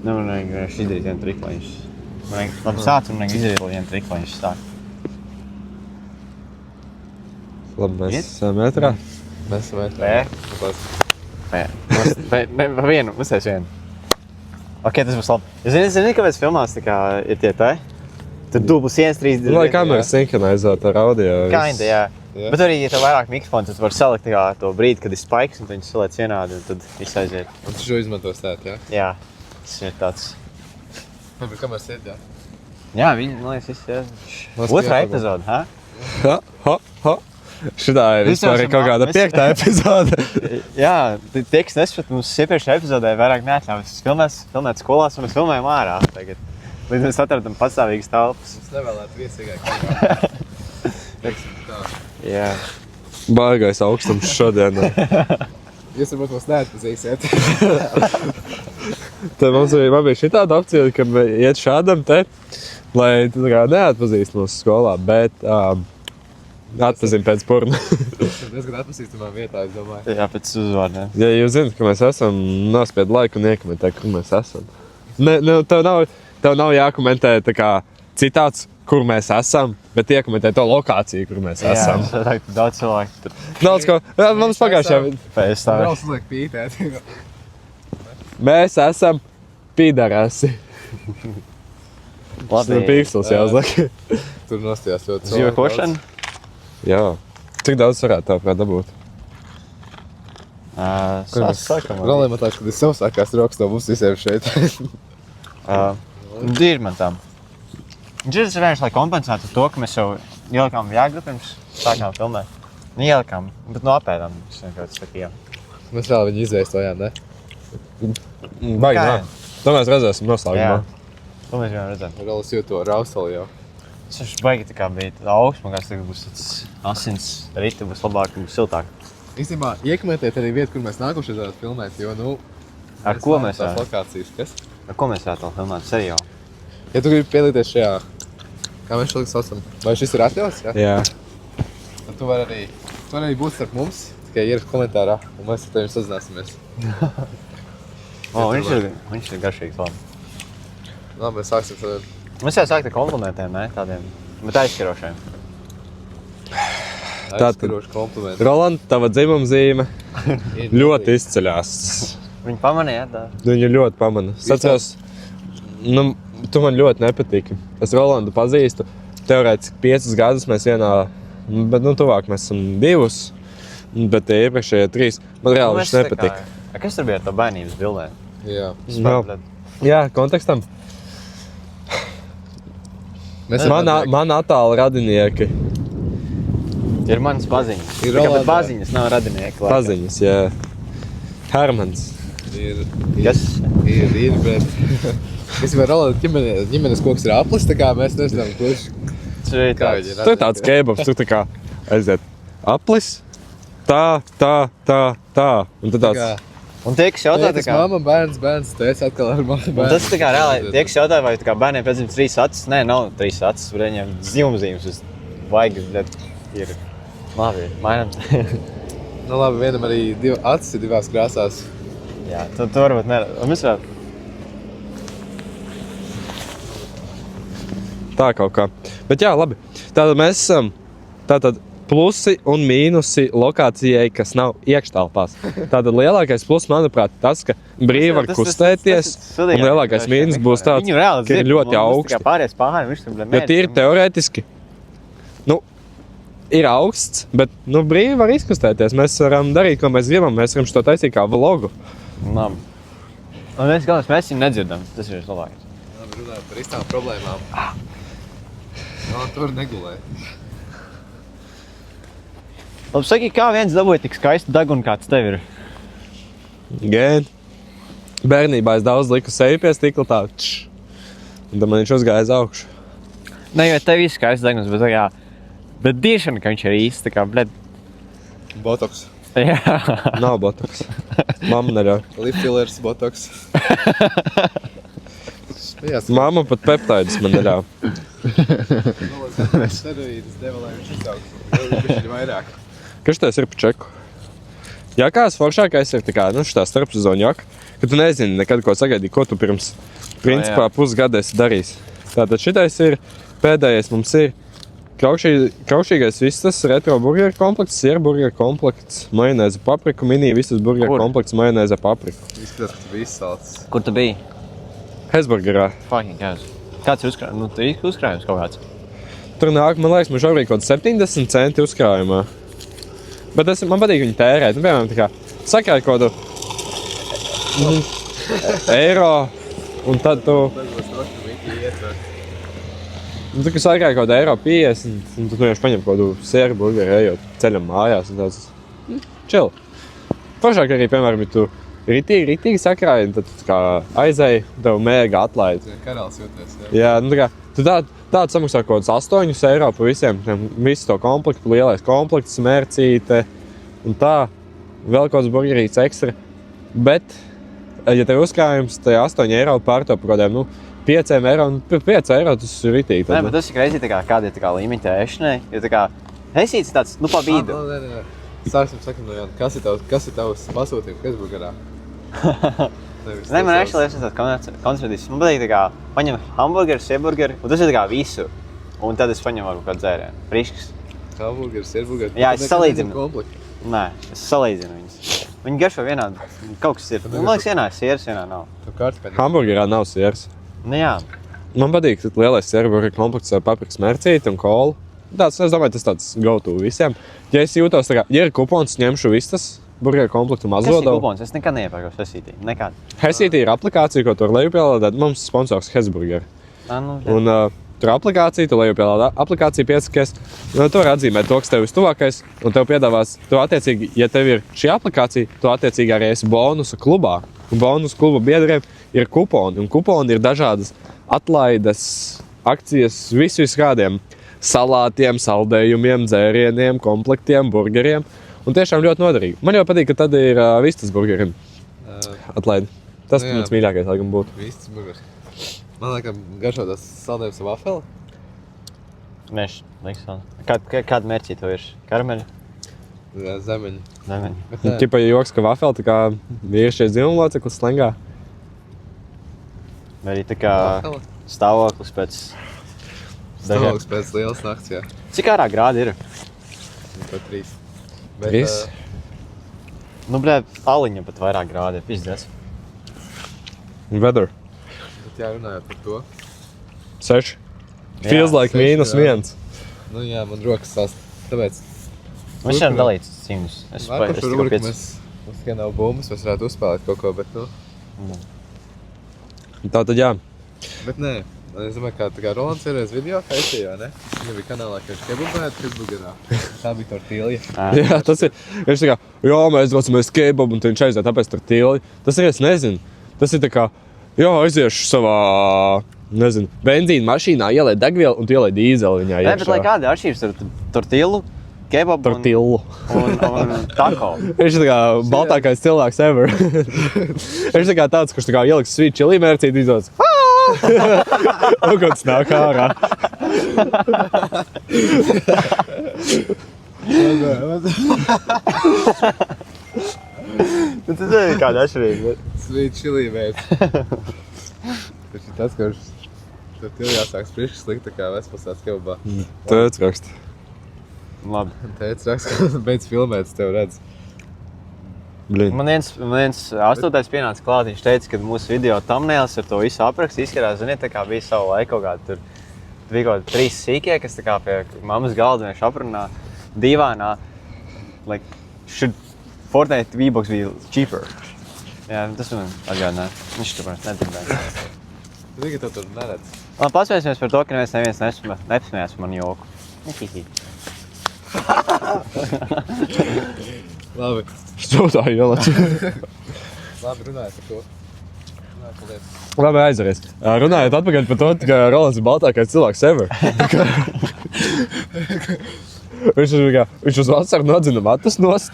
Nu, man vajag vienkārši izdarīt vienu triku, lai viņš... Labi, sāc un vajag izdarīt vienu triku, lai viņš sāk. Labi, mēs esam metrā. Mēs esam metrā. Pa vienu, uztais vienu. Ok, tas būs labi. Jūs zināt, kāpēc filmās tā kā ir tie tai? Tur 2 + 1, 3, 2... Lai kameras sinhronizēt ar audio. Kinda, jā. Bet arī, ja tev vairāk mikrofons, tad var salikt tā kā to brīdi, kad ir spaiks, un tu viņus saliec vienādi, un tad viss aiziet. Un tu šo izmantos tēt, jā? Jā, tas ir tāds... Bet kameras iet, jā? Jā, viņi, man liekas, viss, jā. Otrā epizode, ha? Ha. Šitā ir vispār kaut kāda 5. epizode. Jā, tie, kas nesprat, mums iepriekšējā epizodē vairāk neatļaujas. Mēs filmēt skolās, un mēs filmējam ārā tagad. Līdz mēs atradam pastāvīgas telpas. Es nevēlētu viesīgai kamerā. Jā. Baigais augstums šodien. Jūs varbūt mums neatpazīsiet. Te mums bija šitāda opcija, ka iet šādam te, lai tu tā kā neatpazīst mūsu skolā, bet atpazin pēc purna. Es gan atpazīstamā vietā, es domāju. Jā, pēc uzvārdiem. Ja jūs zināt, ka mēs esam, nospied laiku un iekomentē, kur mēs esam. Tev nav jākomentē tā kā citāts, kur mēs esam, bet iekomentē to lokāciju, kur mēs esam. Jā, daudz cilvēku. Daudz ko. Mums pagājušajā... Pēc tā. Brauc uzliek pītēt. Mēs esam pīdarasi. Labi. Pīkstels jāuzliek. Tur nostājās ļoti Dzīve košana? Jā. Cik daudz varētu tā dabūt? Sākam. Problēma tā, ka tas sev sākās rokas no mums visiem šeit. Ir man tam. Viņš ir vienkārši, lai kompensētu to, ka mēs jau ielikām viegli pirms sākām filmēt. Ielikām, bet apēdām. Mēs vēl viņu izveistojām, ne? Baigi, nā. To mēs redzēsim noslēgumā. To mēs jau redzam. Rolas jūt to raustali jau. Tas viņš baigi tā kā bija tā augsts, man kāds tagad būs tāds asins rita, būs labāk, būs siltāk. Īstenībā, iekomentēt arī vietu, kur mēs nākuši varētu filmēt, jo, Ar ko mēs tās lokācijas, kas? Ar ko mēs varētu filmēt seriālu? Ja tu gribi piedalīties šajā, kā mēs šodien saucam, vai šis ir atļauts, jā? Jā. Tad tu vari arī būt starp mums, tikai ierakst komentārā, un mēs ar tevi sazināsimies. Viņš ir garšīgs, labi. Labi, mēs sāksim tad. Mēs jau sākt ar komplimentiem, ne? Tādiem, bet aizskarošiem. Aizskaroši komplimenti. Roland, tava dzimumzīme ļoti izceļās. Viņi pamanīja, tā? Viņu ļoti pamana. Sacījos, tu man ļoti nepatīki. Es Rolandu pazīstu. Teorētiski 5 gadus mēs vienā, bet tuvāk mēs esam 2, bet tie iepriekšējie 3. Man reāli viņš nepatika. Kas tur bija ar to bērnības bildēm? Jā. Jā, kontekstam. Man attāli radinieki. Ir manas paziņas. Bet paziņas nav radinieki. Paziņas, jā. Hermans. Kas? Ir, bet... Es varu Rolanda ģimenes koks ir aplis, tā kā mēs nezinām, kurš... Tu ir tāds kebabs, tu tā kā aiziet aplis, tā. Un tad tāds... Un tie, kas jautā, tā kā... Mamma, bērns, tēs atkal ar mamma, bērns. Un tas tā kā reāli, tie, kas jautā, vai tā kā bērniem pēc 3 acis, nē, nav 3 acis, bet viņiem dzimumzīmes uz vaigas, bet ir labi, mainam. Nu labi, vienam arī acis ir 2 krāsās. Jā, tu varbūt nerad. Un mēs varētu... Tā kaut kā. Bet jā, labi. Tātad mēs esam plusi un mīnusi lokācijai, kas nav iekštelpās. Tātad lielākais plus, manuprāt, tas, ka brīvi var kustēties, un lielākais mīnus būs tāds, ka ir ļoti augsti. Jo tīri teorētiski, ir augsts, bet brīvi var izkustēties. Mēs varam darīt, ko mēs gribam. Mēs varam šo taisīt kā vlogu. Labi. Un mēs viņu nedzirdam. Tas ir vislabākais. Labi, runājot par īstām problēmām. Tur negulē. Labi, saki, kā viens dabūja tik skaistu degunu, kāds tev ir? Gēn. Bērnībā es daudz liku sevi pie stikla tā. Un tad man viņš uzgāja uz augšu. Ne, jo tev ir skaists deguns, bet tā kā... Bet diešana, ka viņš ir īsti, tā kā, bled... Botoks. Jā. Nav botoks. Mamma neļauj. Lip fillers, botoks. Mamma pat peptaidus man neļauj. Steroīdus deva, lai viņš izaugs. Viņš ir vairāk. Kas tās ir pa čeku? Jakās foršākais ir tā kā, šitā starpsezonu jaka, ka tu nezini nekad, ko sagaidīt, ko tu pirms, principā, pusgada esi darījis. Tātad šitais ir, pēdējais mums ir kraušīgais vistas retro burgeru komplekts, sieru burgeru komplekts, majonēza papriku, mini vistas burgeru komplekts, majonēza papriku. Izskatās, ka tu viss salds. Kur tu biji? Hesburgerā. Fucking kāds. Kāds ir uzkrājums? Nu, tu ir uzkrājums kaut kāds. Tur nāk, man liekas, man šobrīd kaut 70 centi uzkrājumā. Bet man patīk viņu tērēt. Nu, piemēram, tā kā sakrāj kaut eiro, un tad tu... Nu, tu, kad sakrāj kaut eiro 50, un tu vienkārši paņem kaut sieru burgeru, ejot ceļam mājās, un tāds chill. Foršāk arī, piemēram, ja tu ritīgi sakrāji, un tad tu kā aizēji, tev mēga atlaid. Karalis jūties, jā. Jā, nu tā kā, tu tādu samaksā kaut kāds 8 eiro par visiem, visu to komplektu, lielais komplekts, mērcīte un tā, vēl kaut kāds burgerīts ekstra. Bet, ja tev uzkrājums, tad 8 eiro pārto par kādiem, 5 eiro, un 5 eiro tas ir ritīgi. Nē, bet tas ir crazy, kāda ir līmeņa ēšanai, jo tā kā hesīts tāds, pa vidu. Nē. Sāksim no jauna. Kas ir tavs pasūtījums Hesburgerā? Nē, man actually ir tāds konservatīvs. Man patīk tā kā paņem hamburgeru, sieburgeru, un tas ir tā kā visu. Un tad es paņemu varbūt kādu dzērienu. Friškas. Hamburgeru, sieburgeru. Jā, es salīdzinu. Komplektu. Nē, es salīdzinu viņus. Viņi garšo vienādi. Kaut kas ir. Man liekas, vienā ir sieras, vienā nav. Tu kārtspēļ. Hamburgerā nav sieras. Nu jā. Man patīk lielais sieru burgeru komplekts ar paprikas mērcīti un kolu. Es domāju, tas tāds go-to visiem. Ja es jūtos tā kā, ja ir kupons, ņemšu vistas burgeru komplektu mazo Kas ir davu. kupons? Es nekad neiepērkos Hesītī. Nekad. Hesītī ir aplikācija, ko tu var lejupielādēt. Mums sponsors Hesburger. Un tur aplikācija, tu lejupielādā aplikāciju piesakies. Tu vari atzīmēt to, kas tev ir tuvākais, un tev piedāvās, tu attiecīgi, ja tev ir šī aplikācija, tu attiecīgi arī esi bonusa klubā. Un bonusa kluba biedriem ir kuponi, un kuponi ir dažādas atlaides, akcijas, visu kādiem salātiem, saldējumiem, dzērieniem, komplektiem, burgeriem. Un tiešām ļoti noderīgi. Man jau patīk, ka tad ir vistas burgerim atlaidi. Tas mans mīļākais, laikam, būtu. Vistas burgers. Man liekas, garšo tas saldējums ar vafeli. Meš, liekas vēl. Kāda mērķī to ir? Karameļa? Jā, zemeņi. Zemeņa. Tipa joks, ka vafeli tā kā vīrišķies dzimumloceklis slengā. Vai arī tā kā stāvoklis pēc... Stāvoklis pēc lielas nakts, jā. Cik ārā grādi ir? Pat 3. 3? Nu, aliņa pat vairāk grādi ir pizdzēs. Weather. Bet jā, runājot par to. 6. Feels like -1. Nu jā, man rokas sast. Tāpēc... Mēs varam dalīt cīņus. Es Nākošu tikai rubriku 5. mums tikai nav bumbas, mēs varētu uzspēlēt kaut ko, bet Tā tad jā. Bet nē, es domāju, kā Rolands ir reiz video taisīja, ne? Viņam bija kanālā, ka viņš kebabājāt Hesburgerā. Tā bija tortīlja. Jā, tas ir. Viņš tā kā, jā, mēs docamies kebabu, un viņš aiziet tāpēc tur tīli. Tas ir, es nezinu. Tas ir tā kā, jā, aiziešu savā, nezinu, benzīna mašīnā, ielēt degvielu un tu ielēt dīzeli viņā iekšā. Nē, bet lai kāda atšķirības ar tortillu, kebabu Tortillu. un tako. Viņš ir tā kā baltākais cilvēks ever. Viņš tā kā tāds, kurš tā kā ieliks sweet chili mērcīt, izdodas. Un kāds nāk ārā. Tas ir kāda atšķirība. Sweet chili veids. Tas ir tas, ka viņš tortīlijā sāk sprišķi slikt, tā kā Vespilsētas kebabā. Tēc rakst. Labi. Teic, raksts, ka beidz filmēt, es tev redzu. Blin. Man viens 8. pienāca klāt, viņš teica, ka mūsu video thumbnails ar to visu aprakstu izskatās, ziniet, tā kā bija savu laiku kaut kāda tur. Tur bija kaut kādi 3 sīkie, kas tā kā pie mammas galda vienkārši aprunā dīvānā. Like, should Fortnite V-Bucks be cheaper? Jā, tas man atgādināja. Viņš tur vairs netirdēja. Tu zini, ka tu tur neredz. Man pasmēsimies par to, ka neviens nepasmējās man joku. Hihihi. Labi. Stūtā ielać. Labi, runājot par to. Runājot par lietu. Labi, aizaries. Runājot atpakaļ par to, ka Rolands ir baltākais cilvēks ever. Viņš uz vasaru nodzina matus nost.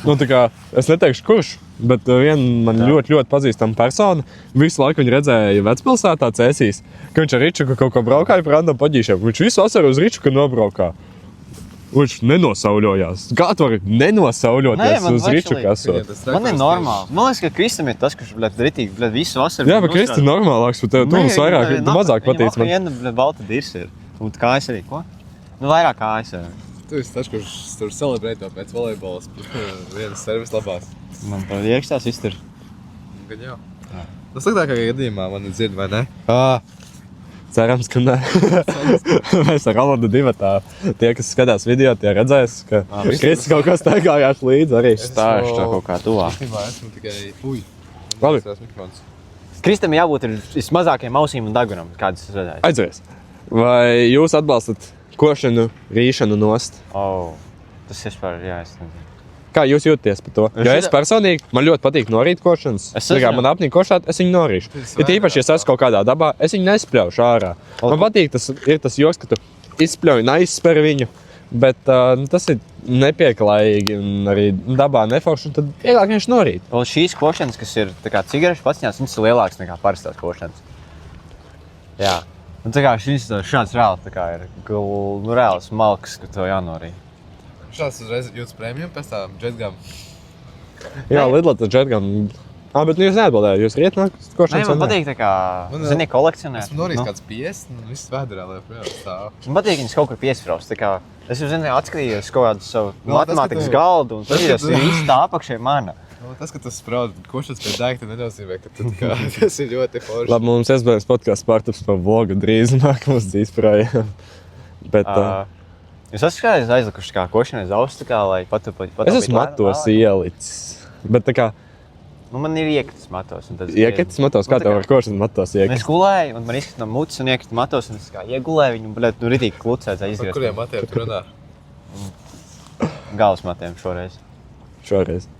Nu, tā kā, es neteikšu kurš, bet viena man ļoti pazīstama persona. Visu laiku viņu redzēja Vecpilsētā Cēsīs, ka viņš ar Ričuku kaut ko braukāja par random paģīšiem. Viņš visu vasaru uz Ričuku nobraukā. Viņš nenosauļojās. Kā tu vari nenosauļoties uz riču kasot? Man ir normāli. Man liekas, ka Kristam ir tas, kurš, ritīgi, visu vasaru... Jā, bet Kristi normālāks, bet tev mums vairāk, mazāk patīc man. Viņam viena balta dirs ir. Un kājas arī, ko? Nu, vairāk kājas ir. Tu esi tas, kurš tur celebrē to pēc volejbolas. Vienas servis labās. Man tā iekšās iztur. Gan jau. Nu, sliktākajā gadījumā man ir dzird, vai ne? Cerams, ka nē. Mēs ar Rolandu divatā. Tie, kas skatās video, tie redzēs, ka Kristis kaut ko staigājās līdzi arī. Stāžu to kaut kā tuvāk. Īstenībā esmu tikai... Labi. Kristam jābūt ir vismazākajiem ausīm un dagunam, kādas es redzēju. Aizies. Vai jūs atbalstat košanu, rīšanu nost? Tas vispār, jā, es nezinu. Kā jūs jūties par to? Jo es personīgi, man ļoti patīk norīt košanas. Man apnīk košāt, es viņu norīšu. Ja tīpaši, ja es esmu kaut kādā dabā, es viņu nespļaušu ārā. Man patīk tas joks, ka tu izspļauj un aizsper viņu, bet tas ir nepieklājīgi un arī dabā neforši, un tad vieglāk viņš norīt. Un šīs košanas, kas ir tā kā cigarešu paciņās, viņas ir lielākas nekā parastās košanas. Jā. Un tā kā šāds reāli tā kā ir reāli smalks, ka tev jānorīt. Šāds uzreiz jūtas prēmijum pēc tām džetgām. Jā, lidlot ar džetgām. Bet jūs neatbildējāt, jūs riet nāk košanas? Nē, man patīk tā kā, zini, kolekcionēt. Esmu norījis kāds 50 un viss vēderā, lai projām stāv. Man patīk viņas kaut kur piespraust, tā kā, es jau zinu, atskatījos kaut kādu savu matemātikas galdu un tas ir viss tā apakšē mana. Tas, ka tu spraudi košanas pie daikta, nenozīmē, ka tu kā, tas ir ļoti forši. Labi, mums iespējams podcasts pārtaps par vlogu drīzumā, ka mums dzīs projām. Bet... Jūs esat kādreiz aizlikuši kā košanai uz austu, kā, lai patupīt Es esmu matos ielicis, bet tā kā... Nu, man ir iekritis matos. Iekritis matos? Kā tev ar košanu matos iekritis? Es gulēju, un man izkrita no mutes un iekrita matos, un es kā iegulēju viņu, bet ritīgi klucēts aizgriezt. Par kuriem matiem tu runā? Galvas matiem šoreiz. Šoreiz.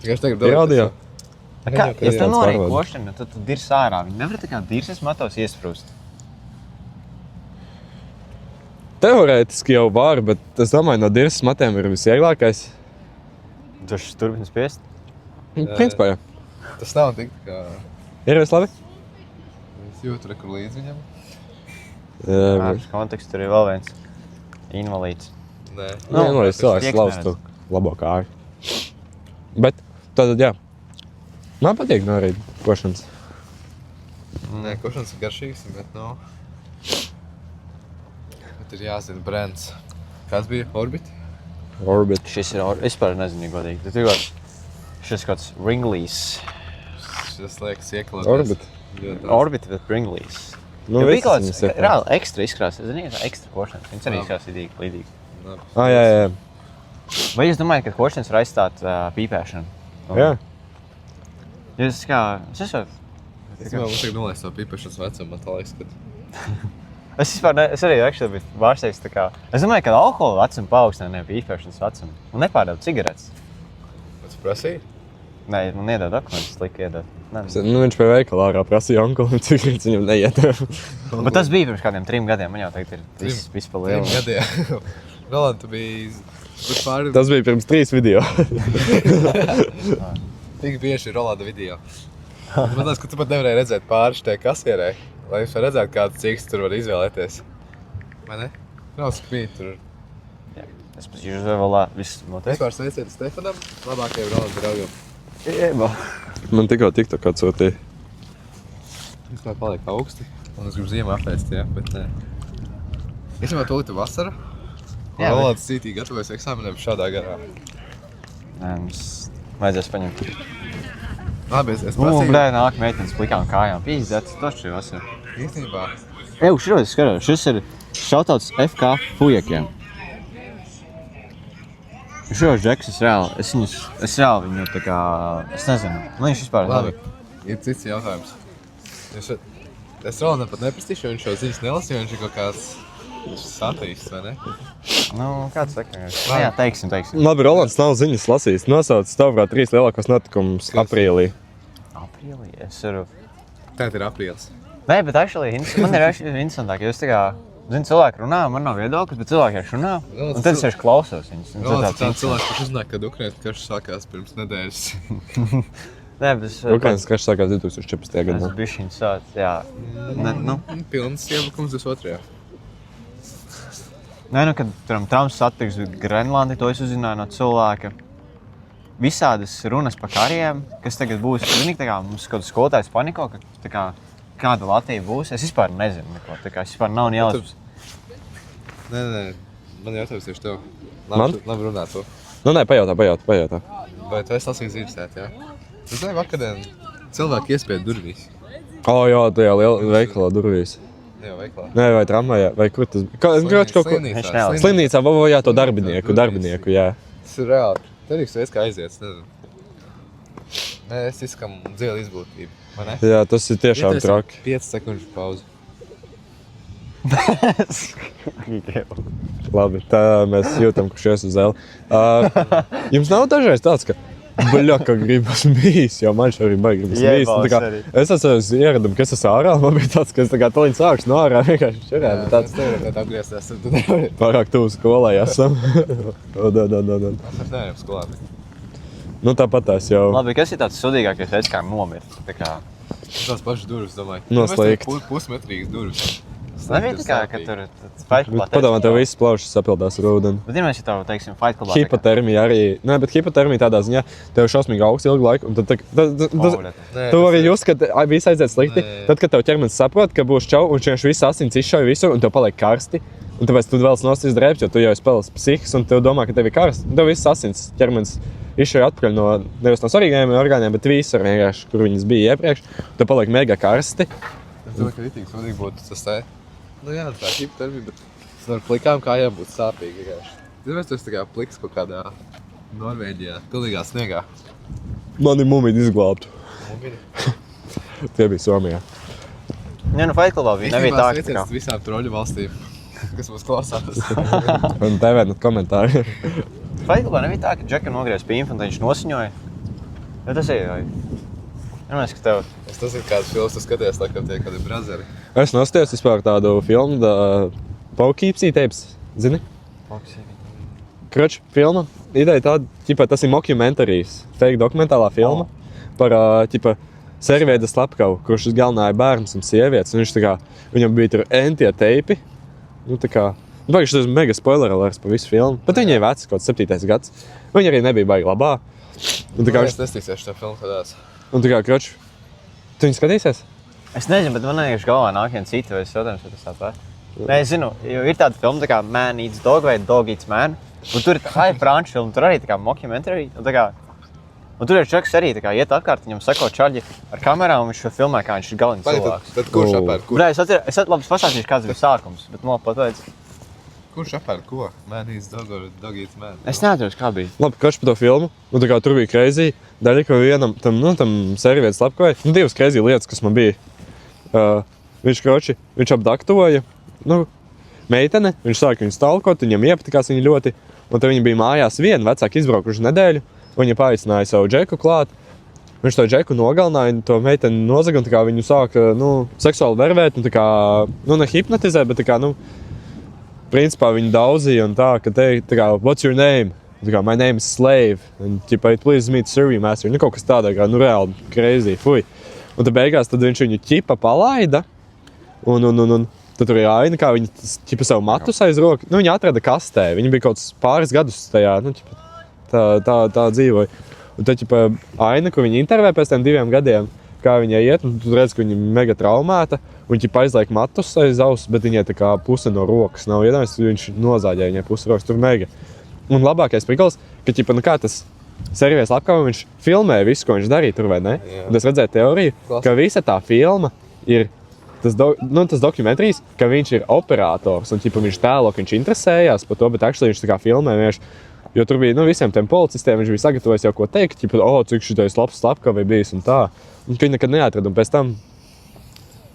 Tikai es tagad Rādījā. Ja tu norīji košanu, tad tu dirs ārā. Viņi nevar tā kā dirses matos iesprūst. Teorētiski jau var, bet es domāju, no dirses matiem ir visvieglākais. Tu turpini spiest? Principā, jā. Tas nav tik kā... Ir viss labi? Es jūtu rekur līdz viņam. Ārpus kontekstu tur ir vēl viens invalīds. Nē. Invalīds cilvēks slauz tu labo kāju. Bet, tātad, jā. Man patīk norīt košanas. Nē, košanas ir garšīgs, bet nav. Bet ir jāzina brands. Kāds bija? Orbit? Orbit. Šis ir Orbit. Es par nezinu godīgi. Šis kāds Wrigley's. Šis liekas ieklāties. Orbit. Orbit, bet Wrigley's. Nu, bija kaut kāds reāli ekstra izkrās. Es zinu, ekstra košanas. Viņas arī izkrās līdīgi. Jā. Vai jūs domājat, ka košanas var aizstāt pīpēšanu? Jā. Jūs kā... Es mums tagad nolaist to pīpēšanas vecumu, man tā liekas, ka... Es arī biju vārsteigs tā kā... Es domāju, ka alkohola vecumu paaugstinā pīpēšanas vecumu. Un nepārdev cigaretes. Tu prasīji? Nē, man iedod dokumentus, lika iedod. Viņš pie veikalā ārā prasīja onkulim, cigaretes viņam neiedod. Bet tas bija pirms kādiem 3 gadiem. Man jau tagad ir viss pa lielu. 3 gadiem. Roland, tu biji... Tas bija pirms 3 video. Tik bieži ir Rolanda video. Man liekas, ka tu pat nevarēji redzēt pāri šitai kasierei, lai jūs var redzēt, kādas cīkstas tur var izvēlēties. Vai ne? Nav spīt tur. Jā, es pēc jūs vēl viss noteikti. Vispār sveiciet Stefanam, labākajam Rolanda draugam. Jeba. Man tikko TikTokā atsūtīja. Vispār paliek augsti. Un es gribu ziemu apēst, jā, bet nē. Īstenībā tūlīt vasara. Jā, Rolands cītīgi gatavojas eksāmeniem šādā garā. Nē, mums vajadzēs paņemt. Labi, es prasīju. Blē, nāk meitenes plikām kājām. Pīzdēts, toši vasara. Īstenībā. Širos skatās, šis ir šautauts FK fujekiem. Širos džeks, es reāli viņu tā kā, es nezinu, man viņš vispār labi. Ir cits jautājums. Es Rolandam pat neprastīšu, jo viņš jau ziņas nelasīja, viņš ir kaut kāds sateists, vai ne? Nu, kāds saka? Jā, teiksim. Labi, Rolands nav ziņas lasījis. Nosauc tavuprāt 3 lielākos notikumus aprīlī. Aprīlī? Es varu... Tagad ir aprīlis. Nē, bet man ir interesantāk, jo es tā kā, zinu, cilvēki runā, man nav viedoklis, bet cilvēki runā, un tad es klausos viņus. Rolands ir tāds cilvēks, kurš uzzināja, kad Ukrainas karš sākās pirms nedēļas. Nē, bet es... Ukrainas karš sākās 2014. gadā. Es bišķiņ sāc, jā. Pilns iebrukums 22. Nē, nu, kad Trumps atpirks Grenlandi, to es uzzināju no cilvēka. Visādas runas par kariem, kas tagad būs. Zini, tā kā mums kaut kāds skolotājs paniko, ka tā kā kāda Latvija būs. Es vispār nezinu neko, tā kā es vispār nav jāuzpus. Nē, man jautājums tieši tev. Man? Labi runāt to. Nu, nē, pajautā. Vai tu esi lasījis Zīvestēt, jā? Tu zini, vakardien cilvēki iespēja durvīs. Jā, tajā lielā veikalā durvīs. Jā, veiklā. Nē, vai tramvajā, vai kur tas bija? Slimnīcā, jā, to darbinieku, jā. Tas ir reāli. Terīgs veids, kā aiziet, nezinu. Mēs izskam dzieli izbūtību, vai ne? Jā, tas ir tiešām traki. 5 sekundžu pauzi. Labi, tā mēs jūtam, kurš ies uz zeli. Jums nav dažreiz tāds, ka ka gribas mīs, jo man šeit arī baigi gribas mīs. Es atceros ieradumu, ka es esmu ārā, man bija tāds, ka es tā toliņ sākšu no ārā, vienkārši šurēt. Tas tev ir atgriezties, tu nevari. Pārāk tuvu skolai esam. Mēs nevaram skolā. Nu tāpat tās jau. Labi, kas ir tāds sudīgākais veids, kā nomirt? Tās pašas durvis, domāju. Noslīgt. Pusmetrīgas durvis. Nebija tā kā, ka tur Fight Clubā padomā, tev viss plaušas sapildās ar ūdeni. Bet vienmēr, ja tev, teiksim, Fight Clubā hipotermija arī. Nē, bet hipotermija tādā ziņā, tev šausmīgi augsts ilgu laiku. Un tad tu arī just, kad viss aiziet slikti, tad, kad tev ķermenis saprot, ka būs čau, un viņš viss asins izšauj visur, un tev paliek karsti. Un tāpēc tu vēl nost drēbs, jo tu jau spēlēs psihis, un tev domā, ka tev ir karsts. Un tev viss asins ķermenis izšauj atpakaļ nevis no svarīgajiem orgāniem, bet visur vienkārši, kur viņas bija iepriekš. Tev paliek mega karsti. Es domāju, ka ritīgi svarīgi būtu tas tā. Nu jā, tā ir hipotermija, bet ar plikām kājām būtu sāpīgi vienkārši. Zinies, tu esi tā kā pliks kaut kādā Norvēģijā, pilnīgā sniegā. Mani mumidi izglābtu. Mumidi? Tie bija Somijā. Jā, nu Fight Clubā bija nebija tā, ka... Sveiciens visām troļu valstīm, kas mūs klausās. Un tev net komentāri. Fight Clubā nebija tā, ka Džeka nogriez pīmfu un viņš nosiņoja. Jo tas ir, vai... Nemēs, ka tev... Es tas ir kāds films, tu skaties, laikam tie kādi brazeri. Es nostājos vispār tādu filmu, Paukīpsī teips, zini? Kroč, filma. Ideja tāda, ķipa, tas ir mockumentarijas, fake dokumentālā filma par, ķipa, Serveida Slepkavu, kurš galvenāja bērns un sievietes, un viņš tā kā, viņam bija tur entie teipi, nu tā kā, baigi šis mega spoiler alerts par visu filmu, bet viņa ir vecs, kaut 7. gads, viņa arī nebija baigi labā. Un tā kā, es nestīsies šo filmu kādās. Un tā kā, Kroč, tu viņu skatīsies? Es nezinu, bet man vienkārši galvā nāk viens cita, vai es jautājums, vai tas tāpat. Nē, es zinu, jo ir tāda filma tā kā Man Eats Dog vai Dog Eats Man, un tur ir tā franču filma, tur arī tā kā mockumentary, un tā kā... Un tur ir čaks arī tā kā iet apkārt, viņam sako čaļi ar kamerām, un viņš šo filmē, kā viņš ir galvenais cilvēks. Tad kurš apēr? Brā, es labi pasāstīšu, kāds bija sākums, bet man pateic. Kurš apēr ko? Man Eats Dog vai Dog Eats Man? Es neatceros, kā bija. Labi, Kroč par to filmu, un tā kā tur bija crazy, daļa, ka vienam, tam Serveidas Slepkavai, divas crazy lietas, kas man bija. Viņš apdaktoja, meitene, viņš sāka viņu stalkot, viņam iepatikās viņa ļoti, un tad viņa bija mājās viena, vecāki izbraukuši nedēļu, un viņa paaicināja savu džeku klāt. Viņš to džeku nogalināja, to meiteni nozaga, un tā kā viņu sāka, seksuāli vervēt, un tā kā, ne hipnotizēt, bet tā kā, principā viņu daudzīja un tā, ka teikt, tā kā, what's your name? Tā kā, my name is Slave, and, please meet Survey Master, kaut kas tādā, kā, reāli crazy, fuj. Un tad beigās tad viņš viņu ķipa palaida, un tad tur ir aina, kā viņa ķipa savu matus aiz roku. Viņa atrada kastē, viņa bija kaut pāris gadus tajā, tā dzīvoja. Un tad ķipa aina, kur viņa intervē pēc tiem 2 gadiem, kā viņai iet, un tu redz, ka viņa mega traumēta, un ķipa aizliek matus aiz auss, bet viņai tā kā puse no rokas nav iedomājies, viņš nozāģēja viņai puse rokas, tur mega. Un labākais prikals, ka ķipa, kā tas Serveidas Slepkava, viņš filmēja visu, ko viņš darīja tur, vai ne? Jā. Un es redzēju teoriju, ka visa tā filma ir tas dokumentarijas, ka viņš ir operators, un ķipa, viņš tēlo, ka viņš interesējās par to, bet actually viņš tā kā filmē vienkārši, jo tur bija, visiem tiem policistiem viņš bija sagatavojis jau ko teikt, ķipa, cik šitais labs Slepkavai bijis un tā. Un ka viņi nekad neatrada, un pēc tam,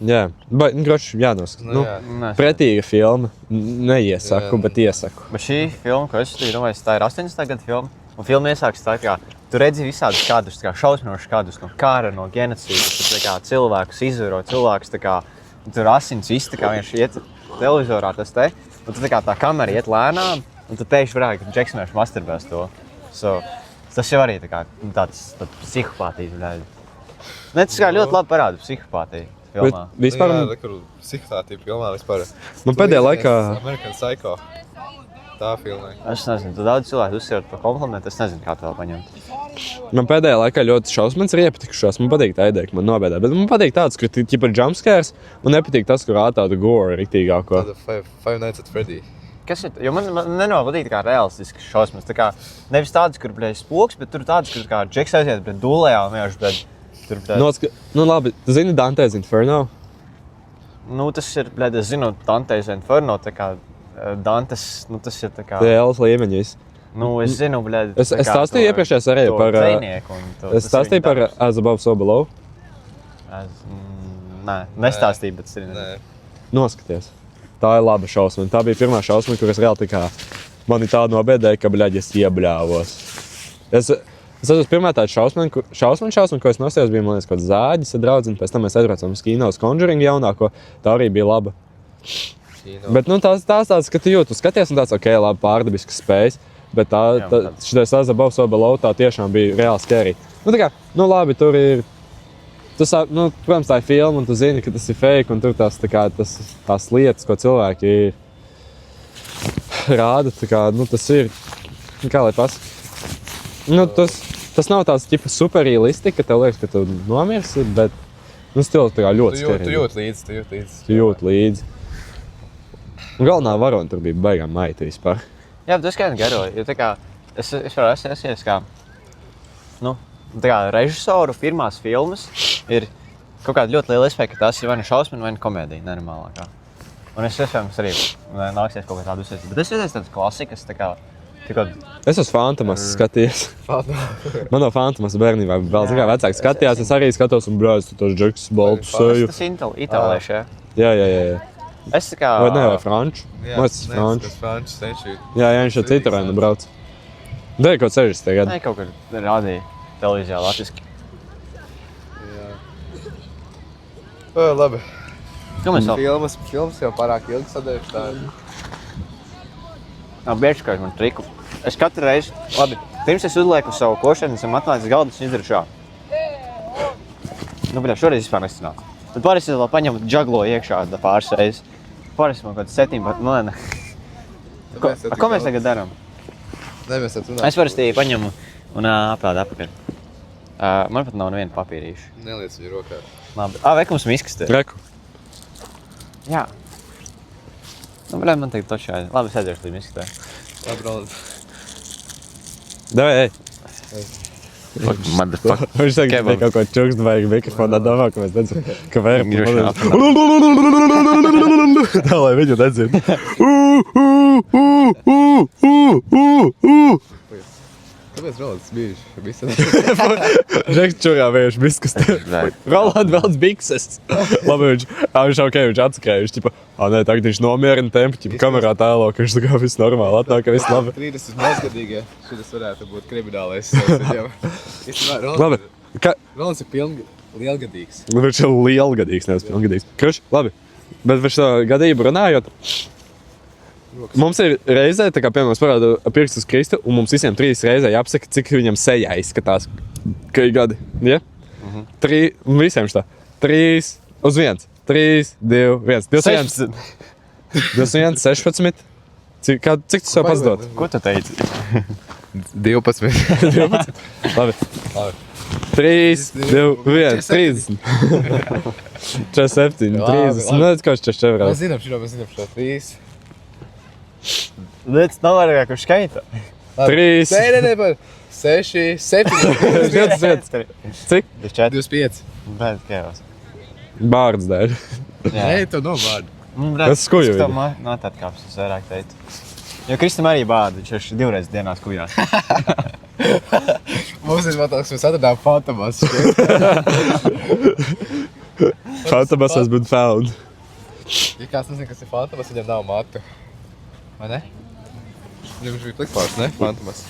jā, groši jānosaka. Pretīga filma, neiesaku, bet iesaku. Bet šī filma, ko es domāju, tā ir 80. gada filma. Un filma iesāks tā, ka tu redzi visādus kādus, šausminošus kādus no kara, no genocīdas, tā kā cilvēkus izvaro, cilvēkus tā kā, tur asins viss, tā kā viņš iet televizorā tas te, un tad tā kā tā kamera iet lēnām, un tad pēkšņi varētu, ka Džeks vienkārši masturbēs to. Tas jau arī tā kā tāds psihopātija. Ne, tas kā ļoti labi parāda psihopātiju filmā. Vispār... Jā, kur psihopātija filmā vispār. Man pēdējā laikā... American Psycho. Tā filmē. Es nezinu, tu daudz cilvēku uzsver par komplimentu, es nezinu, kā to paņemt. Man pēdējā laikā ļoti šausmas ir iepatikušās. Man patīk tā ideja, ka man nobēdā. Bet man patīk tāds, ka ir jumpscares. Man nepatīk tas, ka rāda tādu gore riktīgāko. Tāda Five Nights at Freddy. Kas ir? Jo man nepatīk kā realistisks šausmas. Tā kā nevis tādas, kur bļēj spoks, bet tur tādas, kur kā džeks aiziet pret dūlējā un vienkārši pret tur pret. Nu labi, tu zini Dante's Inferno? Nu, tas ir, bļēj, es zinu, Dante's Inferno, tā kā Dantes, nu tas ir tā kā. Dēls līmeņis. Nu, es zinu, bļēj. Es stāstīju iepriekšējā arī par... Es stāstīju par As Above, So Below. Nē, nestāstīju, bet es arī Nē. Noskaties. Tā ir laba šausma. Tā bija pirmā šausma, kuras reāli tā kā mani tā nobēdēja, ka, bļaļ, es iebļāvos. Es atceros pirmā tāda šausma, ko es nosījos, bija, man liekas, kaut zāģis ar draudzini. Pēc tam mēs aizbraucam uz kino uz Conjuring jaunāko. Tā arī bija laba. Kino. Bet, nu, tās tāds, ka tu jūti, tu skaties un tāds, ok, labi, pārdabiskas spējas. Bet šitais As Above, So Below tā tiešām bija reāli scary. Nu, tā kā, nu, labi, tur ir... Nu, protams, tā ir filma, un tu zini, ka tas ir fake, un tur tās lietas, ko cilvēki rāda, tā kā, nu, tas ir, kā lai pasaka. Nu, tas nav tāds ķipa superrealisti, ka tev liekas, ka tu nomirsi, bet, nu, stils tā kā ļoti scary. Tu jūt līdzi. Tu jūt līdzi. Un galvenā varona tur bija baigām maita vispār. Jā, bet es kā garoju, jo tā kā, es varu esies kā, nu, tā kā režisoru pirmās filmas ir kaut kāda ļoti liela iespēja, ka tās ir vai nu šausmina, vai nu komēdija, nenormālākā. Un es iespējams arī nāksies kaut kā tādu uzsēst. Bet es iesaistu tādas klasikas, tā kā, Es esmu Fantomas skatījies. Man no Fantomas bērnībā vēl kā vecāki skatījās, es arī skatos un brāļus, tu tos džekus baltu seju. Tas itālieši, Jā. Es tā kā... Vai ne, vai franču? Man tas ir franču. Franču senču. Jā, viņš ar citurēnu brauc. Dēļ kaut 60. gadu. Nē, kaut kur rādīja televīzijā latviski. Jā. Labi. Ko mēs vēl? Filmas jau pārāk ilgi sadējuši tādu. Nav bieži, kā man triku. Es katru reizi, labi, pirms es uzlieku savu košanu, esam atnācis galdu, es izdaru šā. Nu, bet šoreiz vispār nesanāca. Tad pāris es vēl paņemu džaglo iekšā pāris reizes. Pāris man kaut 7, bet nu ne. Ko mēs tagad darām? Nē, mēs tad runājam. Es parasti paņemu un apēdu apakaļ. Man pat nav neviena papīrīša. Neliec viņu rokā. Labi. Vek mums miskastē. Reku. Jā. Nu, bet man tagad točā. Labi, es aiziešu līdz miskastē. Labi, Roland. Davai, ej. Motherfucker. Viņš tagad bija kaut ko čukst vajag mikrofonā, domā, ka mēs nedzim, ka vērp. Tā, lai viņu nedzim. Kāpēc Rolands bijuši? Žeks čurā vienkārši biskas. Roland velc bikses. Labi, viņš ok, viņš atskrēja. Viņš ķipa, nē, tagad viņš nomierina tempu, ķipa kamerā tēlo, ka viņš tā kā viss normāli atnāk, ka viss labi. 30 mazgadīgie. Šitas varētu būt kriminālais. Labi. Rolands ir lielgadīgs. Viņš ir lielgadīgs, nevis pilngadīgs. Kruši, labi. Bet par šo gadību runājot, mums ir reizē, tā kā piemēram parāda pirksts uz Kristu, un mums visiem 3 reizē jāapsaka, cik viņam sejā izskatās, ka ir gadi. Ja? 3, visiem šitā. 3, uz 1. 3, 2, 1. 21. 21, 16. Cik tu sev pats dod? Ko tu teici? 12. 12. Labi. 3, 2, 1, 30. 47, 30. Nu, kaut 44. Mēs zinām šo 3. Līdz nav arī kurš skaita. 3. Nē, par 6, 7. 25. Cik? 24. 25. Bet, kēvās. Bārds dēļ. Nē, tev nav vārdu. Tas skuju ir. No atkāpes, es vairāk teicu. Jo Kristam arī bāda, viņš ir 2 reizes dienā skujās. Mums ir vēl mēs atradām Fantomas. Fantomas has been found. Ja kāds nezinu, kas ir Fantomas, viņam nav matu. Vai ne? Viņam bija plikpārs, ne? Fantomas.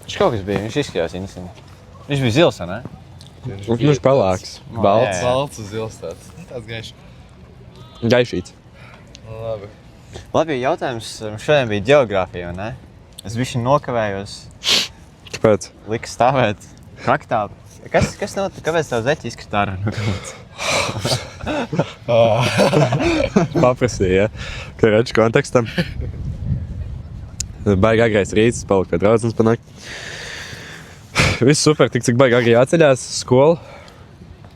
Viņš kaut kas bija, viņš izskatījās interesanti. Viņš bija zils, ne? Viņš pelāks. Balts. Balts uz zils tāds. Tāds gaišs. Gaišīts. Labi. Labi, jautājums šodien bija ģeogrāfija, ne? Es bišķi nokavējos. Kāpēc? Lika stāvēt kaktā. Kas notika? Kāpēc tev zeķi izkrita ārā no kāds? Paprasīja, ka redz kontekstam. Baigi agrais rīts, palika pie draudzenes panākt. Viss super, tik cik baigi agri jāceļās skolu.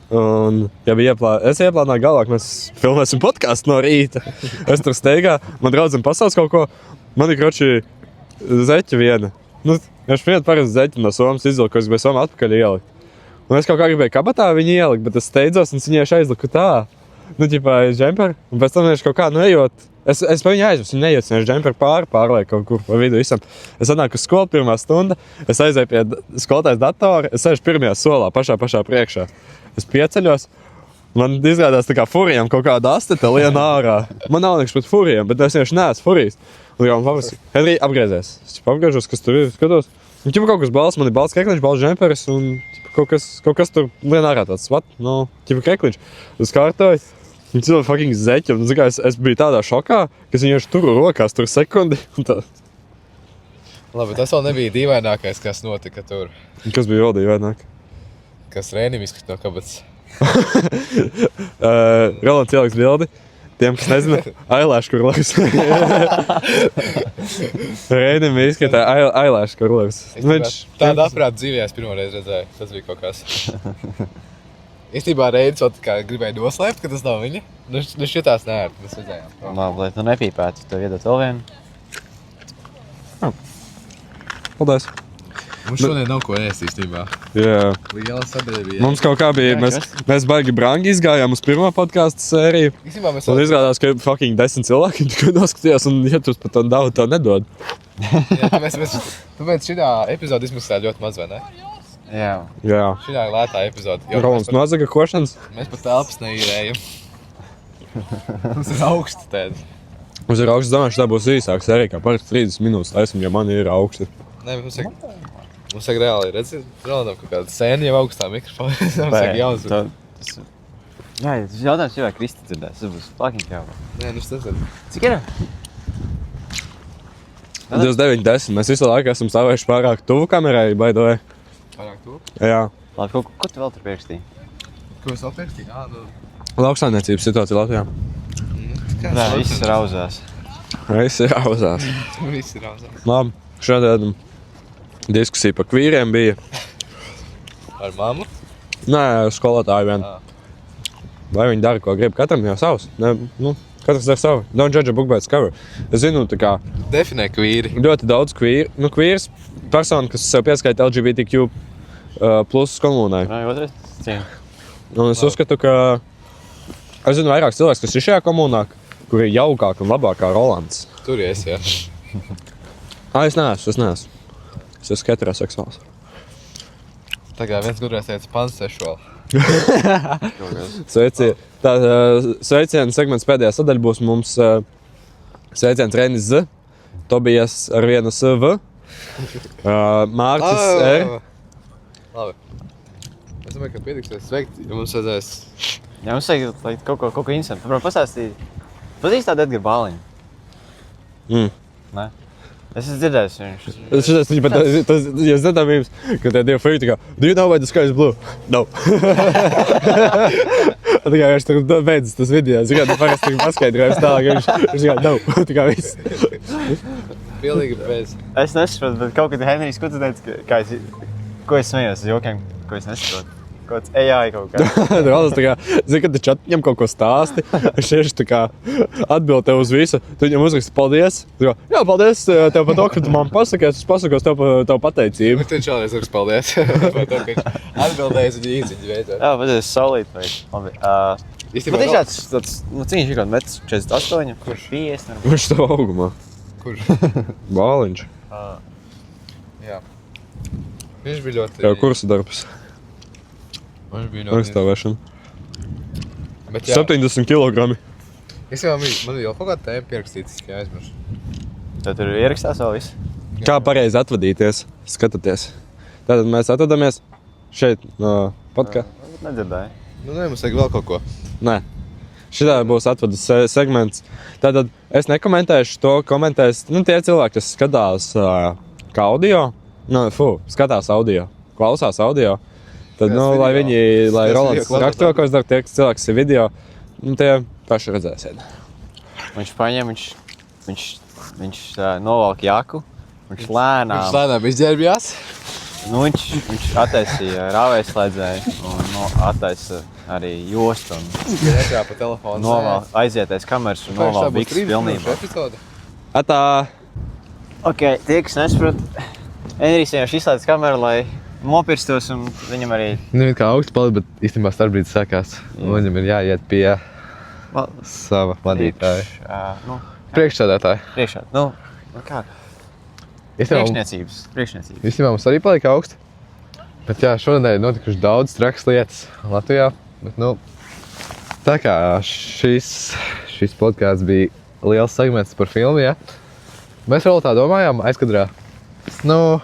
Un, ja es ieplānoju galvā, ka mēs filmēsim podcastu no rīta. Es tur steigā, man draudzene pasauc kaut ko. Man ir kroči zeķa viena. Nu, es vienu parasti zeķu no Somas izvilku, ko es gribēju Somā atpakaļ ielikt. Un es kaut kā gribēju kabatā viņu ielikt, bet es steidzos un viņai aizliku tā. Nu, ķipā, džemperi. Un pēc tam viņš kaut kā, nu, ejot. Es pa viņu aizvesu, viņa nejauc, viņš džemperi pārliek kaut kur pa vidu visam. Es atnāku uz skolu pirmā stunda, es aizēju pie skolotājas datora, es sēžu pirmajā solā, pašā priekšā. Es pieceļos, man izrādās tā kā furijam kaut kāda asteta liena ārā. Man nav nekas pret furijam, bet es vienkārši neesmu furijas. Un jau man paprasīja, Henrī, apgriezies. Es apgriežos, kas tur ir, skatos. Un ķipa kaut kas balss, man ir balss krekliņš, balss džemperis un ķipa, kaut kas tur liena ārā tāds, nu, ķipa krekliņš. Es kārtoju. Viņa cilvēki fucking zeķi, un es biju tādā šokā, ka viņi vienkārši tur rokās, tur sekundi. Labi, tas vēl nebija dīvainākais, kas notika tur. Kas bija vēl dīvaināk? Kas Rēnim izkrīt no kabatas. Rolands ieliks bildi. Tiem, kas nezina, eyelash kurlers. Rēnim izskatīja eyelash kurlers. Tāda aprāta dzīvē es pirmoreiz redzēju. Tas bija kaut kas. Īstībā Rēnis vēl kā gribēja noslēpt, ka tas nav viņa. Nu šitās neērti, mēs redzējām. Labi, lai tu nepīpētu, tev iedot vēl vienu. Paldies. Mums šodien nav ko ēst īstībā. Jā. Liela sadarbība. Mums kaut kā bija, mēs baigi brangi izgājām uz pirmo podcastu sēriju. Īstībā mēs Un izrādās, ka fucking 10 cilvēki tikai noskatījās, un ja tu pat to daudz to nedod. Jā, tāpēc šitā epizode izmaksā ļoti maz, vai ne? Jā. Šitā ir lētā epizode. Rolands nozaga košanas. Mēs pat telpas neīrējam. Mums ir augsti tēdi. Mums ir augsts, domāju, šitā būs īsāka sērija, kā parasti 30 minūtes taisim, ja man ir augsti. Nē, mums vajag reāli, redzi, Rolandam kaut kāda sēna jau augstā mikrofona. Mums vajag jauns. Jā, tas jautājums jau vai Kristi dzirdēs, tas būs fucking jau. Nē, nu tas ir. Cik ir? 29, 10. Mēs visu laiku esam stāvējuši pārāk tuvu kamerai, by the way. Pārāk tuvu? Jā. Labi, ko tu vēl tur pierakstīji? Ko es vēl pierakstīju? Lauksaimniecības situācija Latvijā. Nē, viss rauzās. Viss ir rauzās. Viss ir rauzās. Labi, šodien diskusija par kvīriem bija. Ar mammu? Nē, skolotāju vien. Vai viņi dara, ko grib? Katram jau savs. Ne, nu, katrs dara savu. Don't judge a book by its cover. Es zinu, tā kā Definē kvīri. ļoti daudz kvīri. Nu, kvīrs persona, kas sev pieskaita LGBTQ plus komunai. Nē, otrais cīņa. Un es uzskatu, ka es zinu vairāk cilvēks, kas ir šajā komunā, kur ir jaukāk un labāk kā Rolands. Tur es, jā. Es neesmu. Es esmu heteroseksuāls. Tā kā viens gudrais teica pansexual. Sveicienu segments pēdējā sadaļa būs mums sveiciens Renis Z, Tobijas ar vienu SV, Mārcis R. Labi. Es domāju, ka pietiksies sveikt, ja mums vajadzēs. Jā, mums vajag lai kaut ko interesantu. Tu varam pastāstīt. Pazīst tādu Edgaru Bāliņu? Nē? Es esmu dzirdējis viņš. Tas jūs zināt mīms, ka tie divi frīti kā, do you know why the sky is blue? No. Tā kā viņš tur beidzas tas video, es tikai parasti paskaidrojums tālāk, viņš kā, no, tā kā viss. Pilnīgi bez. Es nesaprotu, bet kaut kad Henrijs, ko tu teici, ko es smējos jokiem, ko es nesaprotu? Kaut kāds AI kaut kā. Rolands tā kā, zini, kad tu čatņam kaut ko stāsti, šieši tā kā atbild tev uz visu, tu viņam uzraksti paldies. Tā kā, jā, paldies tev par to, ka tu man pasakās, es pasakos tev par tavu pateicību. Bet viņš vēlreiz rakst paldies. Par to, ka viņš atbildējis viņa īziņu veidā. Jā, vajadzēs saulīt vai. Labi. Īstenībā Bet viņš tāds, nu cīņš ir kaut metrs 48, kurš 50. Viņš tev augumā. Kurš? Bāliņš. Jā. Viņš bija ļoti. Tev kursa darbs. Viņš bija ļoti. Aizstāvēšana. Bet jā. 70 kilogrami. Es jau man jau kaut kāda tēma pierakstītas, ka jāizmirš. Tad tur ierakstās vēl viss. Kā pareizi atvadīties, skatāties. Tātad mēs atvadamies šeit no podkāsta. Nedzirdēju. Nu, nē, mums vajag vēl kaut ko. Nē. Šitā būs atvadas segments. Tātad es nekomentēšu to, komentēs tie cilvēki, kas skatās kā audio. Skatās audio, klausās audio. Tad, lai viņi, lai Rolands raksturo, ko es daru, tie cilvēki, kas ir video, tie paši redzēsiet. Viņš paņem, viņš novalk jaku, Viņš lēnām. Viņš lēnām izģērbjās. Nu, viņš attaisīja rāvējslēdzēju un attaisa arī jostu. Iekā pa telefonu. Noval aizietais kameras un noval biks pilnībā. Atā. Ok, tie, kas nesaprot, Enrijs vienkārši izslēdz kameru, lai nopirstos un viņam arī... Nevien kā augsts palīdz, bet īstenībā starpbrīdis sākās. Viņam ir jāiet pie sava vadītāja. Priekšsēdētāja. Priekšā. Nu kā? Priekšniecības. Īstenībā mums arī palika augsts. Bet jā, šodien notikuši daudz trakas lietas Latvijā. Bet, nu, tā kā šis podcasts bija liels segments par filmu, jā. Mēs vēl tā domājām aizkadrā. Nu,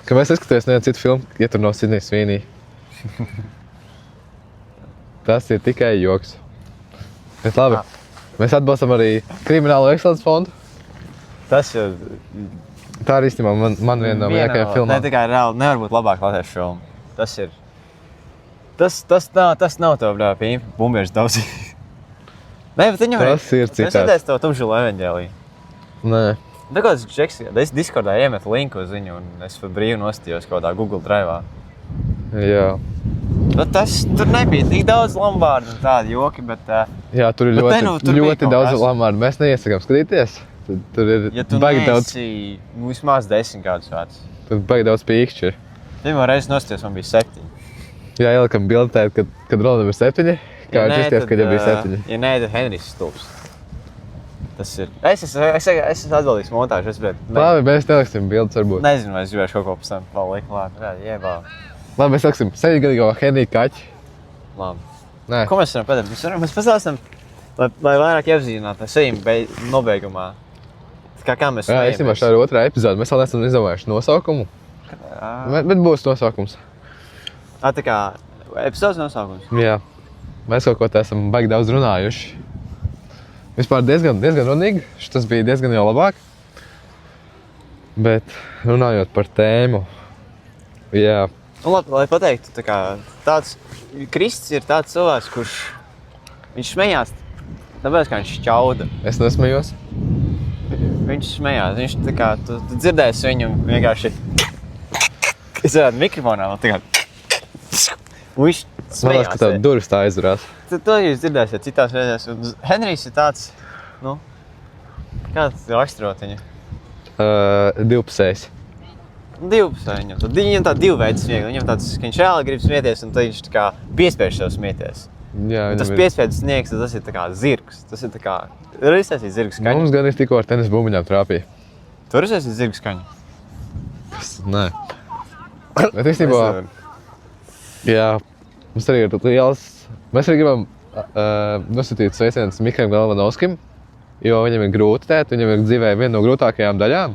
ka mēs neskaties nevienu citu filmu, ja tur nav Sidney Sweeney. Tas ir tikai joks. Bet labi, mēs atbalstam arī Kriminālo ekscelences fondu. Tas jau... Tā ir īstenībā man viena no mīļākajām filmām. Ne tikai reāli, nevar būt labāk latviešu filmu. Tas ir... Tas nav tev, bļā, pie bumbiešu daudz. Nē, bet viņam tas ir citāds. Es redzēju tev tumžilo evaņģēliju. Nē. Tā kā tas Džeks, es Discordā iemetu linku uz viņu un es par brīvu nostījos kaut kādā Google Drive'ā. Jā. Bet tur nebija tik daudz lambārdu un tādi joki, bet... Jā, tur ir ļoti daudz lambārdu. Mēs neiesakām skatīties. Tur ir baigi daudz... Ja tu neesi vismaz 10 gadus vārds. Tur baigi daudz pīkšķi ir. Pirmā reize nostījos, man bija 7. Jā, ielikam bildē, kad Rolandam ir 7. Kā viņš izties, kad jau bija 7. Ja nē, tad Henrijs stulbs. Tas ir... Es esmu atbildīgs montāžu, Labi, mēs neliksim bildes varbūt. Nezinu, vai es gribēšu kaut ko pēc tam palikt klāt. Jebā. Labi, mēs liksim 7-gadīgo Henriju kaķi. Labi. Nē. Ko mēs varam padarīt? Mēs pastāstam, lai vairāk iepazīstinātu sejam nobeigumā. Kā mēs jā, īstenībā šā ir otrā epizode. Mēs vēl neesam izdomājuši nosaukumu. Bet būs nosaukums. Tā kā epizodes nosaukums? Jā. Mēs kaut ko te esam baigi daudz runājuši. Vispār diezgan runīgi. Tas bija diezgan jau labāk. Bet runājot par tēmu, jā. Nu, labi, lai pateiktu, tā kā tāds Krists ir tāds cilvēks, kurš viņš smējās, tāpēc, kā viņš šķauda. Es nesmējos. Viņš smējās, viņš tā kā, tu dzirdēsi viņu vienkārši, es varētu mikrofonā, tā kā, un viņš smējās. Man liekas, ka tā durvis tā aizvarās. To jūs dzirdēsiet citās reizēs. Un Henrijs ir tāds, nu, kāds raksturot viņu? Divpusējs. Divpusēji viņam tā divu veidu smiekli. Viņam tāds, ka viņš reāli grib smieties un tad viņš tā kā piespiež sev smieties. Jā, tas piespiedas sniegs, tas ir tā kā zirgs. Tas ir tā kā, ir iztaisīt zirgu skaņu. Mums gan ir tikko ar tenis bumbiņām trāpīja. Tur ir iztaisīt zirgu skaņu? Nē. Bet īstenībā, jā, mums arī ir liels... Mēs arī gribam nosūtīt sveicienus Mihailam Galvanovskim, jo viņam ir grūti tēt, viņam ir dzīvē viena no grūtākajām daļām.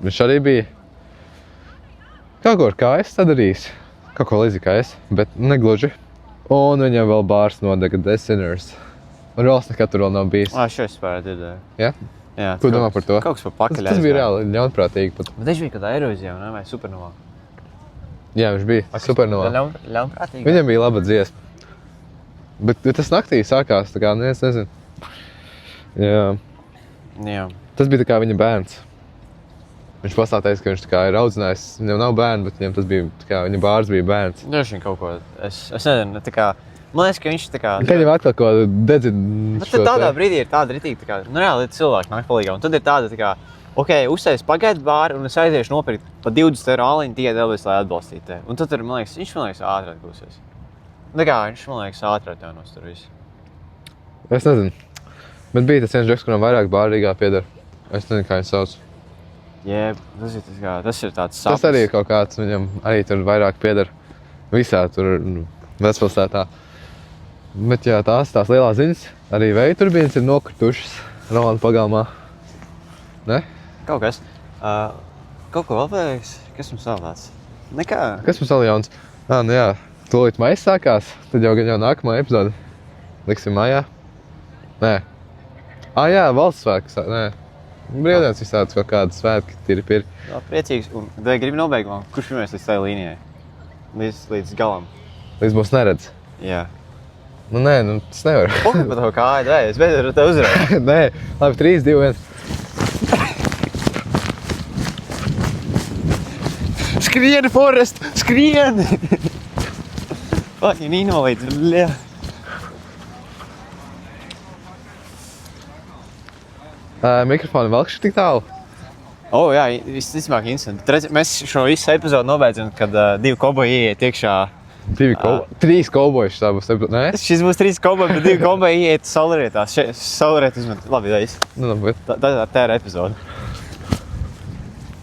Viņš arī bija kaut ko ar kājas sadarījis, kaut ko līdzīgi kā es, bet negluži. Un viņam vēl bārs nodega The Sinners. Un Rols nekad tur vēl nav bijis. Šo es pārēt dzirdēju. Jā? Jā. Ko domā par to? Kaut kas par pakaļ. Tas bija reāli ļaunprātīgi pat. Bet viņš bija kādā Eirovizijā, vai Supernovā? Jā, viņš bija Supernovā. Ļaunprātīgi? Viņam bija laba dziesma. Bet tas naktī sākās, tā kā neviens nezinu. Jā. Tas bija tā kā viņa bērns. Viņš pastāteica, ka viņš tā kā ir audzinājis, viņam nav bērni, bet viņam tas bija, tā kā viņa bārs bija bērns. Droši vien kaut ko, es nezinu, tā kā, man liekas, ka viņš tā kā... Viņam atkal ko dedzina bet tādā brīdī ir tāda ritīgi, tā kā, nu reāli cilvēki nāk palīgā, un tad ir tāda, tā kā, ok, uzsēs pagaidu bāru, un es aiziešu nopirkt pa 20 eiro aliņu tikai dēļ, lai atbalstītu te. Un tad tur, man liekas, viņš, man liekas, ātri atgūsies. Tā kā, viņš, man liekas, ātri atjaunos tur visu. Es nezinu, bet bija tas viens džeks, kuram vairāk bāri Rīgā pieder. Es nezinu, kā viņš sauc. Jā, tas ir tāds sapnis. Tas arī ir kaut kāds, viņam arī tur vairāk pieder visā tur vecpilsētā. Bet jā, tās lielās ziņas, arī vējturbīnas ir nokritušas Rolanda pagalmā. Ne? Kaut kas. Kaut ko vēl vajag, kas mums vēl tāds? Nekā. Kas mums vēl jauns? Nu jā, tūlīt maijs sākās, tad jau nākamā epizode. Liksim maijā. Nē. Jā, valsts svētks, nē. Brīvdienas visādas kaut kādas svētki, tīri. Jā, priecīgs. Un vai gribi nobeigumā, kurš pirmais līdz tai līnijai? Līdz galam. Līdz būs neredz. Jā. Nu nē, tas nevar. Pokai par to kāju, es beidzot ar tevi uzvarēju. Nē, labi, 3, 2, 1. Skrien, Forest! Skrien! Fucking invalīds, bļa. Mikrofonu velkšu tik tālu. Jā, visticamāk incidenti. Mēs šo visu epizodu nobeidzam, kad 2 kauboji ieiet iekšā. 3 kaubojuši tā būs. Nē? Šis būs 3 kauboji, bet 2 kauboji ieiet saulrietās. Saulriet izmet. Labi, tā ir Nu, labi. tā ir epizode.